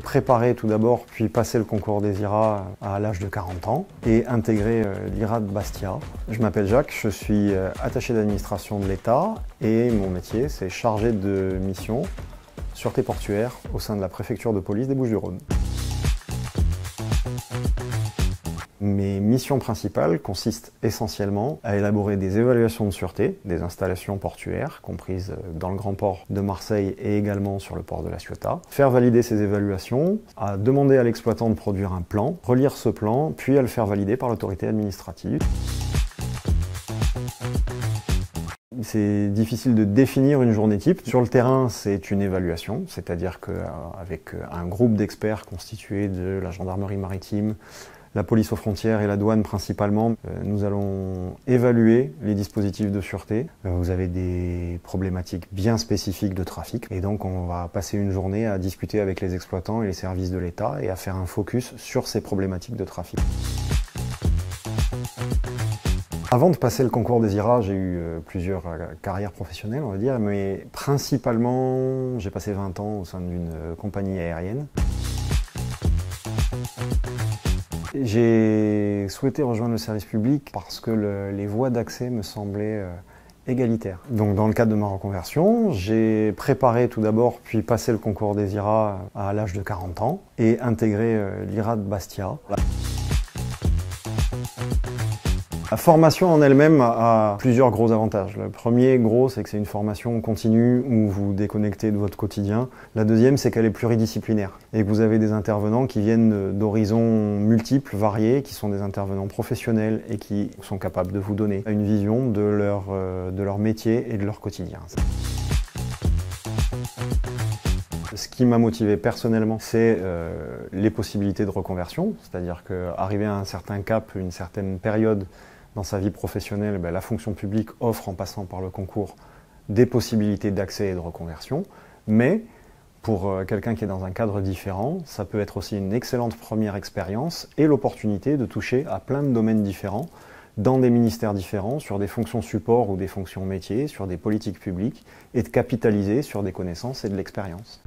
préparé tout d'abord, puis passé le concours des IRA à l'âge de 40 ans et intégré l'IRA de Bastia. Je m'appelle Jacques, je suis attaché d'administration de l'État et mon métier c'est chargé de mission sûreté portuaire au sein de la préfecture de police des Bouches-du-Rhône. Mes missions principales consistent essentiellement à élaborer des évaluations de sûreté des installations portuaires, comprises dans le grand port de Marseille et également sur le port de La Ciotat, faire valider ces évaluations, à demander à l'exploitant de produire un plan, relire ce plan, puis à le faire valider par l'autorité administrative. C'est difficile de définir une journée type. Sur le terrain, c'est une évaluation, c'est-à-dire qu'avec un groupe d'experts constitué de la gendarmerie maritime, la police aux frontières et la douane principalement, nous allons évaluer les dispositifs de sûreté. Vous avez des problématiques bien spécifiques de trafic et donc on va passer une journée à discuter avec les exploitants et les services de l'État et à faire un focus sur ces problématiques de trafic. Avant de passer le concours des IRA, j'ai eu plusieurs carrières professionnelles, on va dire, mais principalement, j'ai passé 20 ans au sein d'une compagnie aérienne. J'ai souhaité rejoindre le service public parce que les voies d'accès me semblaient égalitaires. Donc dans le cadre de ma reconversion, j'ai préparé tout d'abord, puis passé le concours des IRA à l'âge de 40 ans et intégré l'IRA de Bastia. La formation en elle-même a plusieurs gros avantages. Le premier gros, c'est que c'est une formation continue où vous déconnectez de votre quotidien. La deuxième, c'est qu'elle est pluridisciplinaire et que vous avez des intervenants qui viennent d'horizons multiples, variés, qui sont des intervenants professionnels et qui sont capables de vous donner une vision de leur métier et de leur quotidien. Ce qui m'a motivé personnellement, c'est les possibilités de reconversion, c'est-à-dire qu'arrivé à un certain cap, une certaine période dans sa vie professionnelle, la fonction publique offre, en passant par le concours, des possibilités d'accès et de reconversion, mais pour quelqu'un qui est dans un cadre différent, ça peut être aussi une excellente première expérience et l'opportunité de toucher à plein de domaines différents, dans des ministères différents, sur des fonctions support ou des fonctions métiers, sur des politiques publiques, et de capitaliser sur des connaissances et de l'expérience.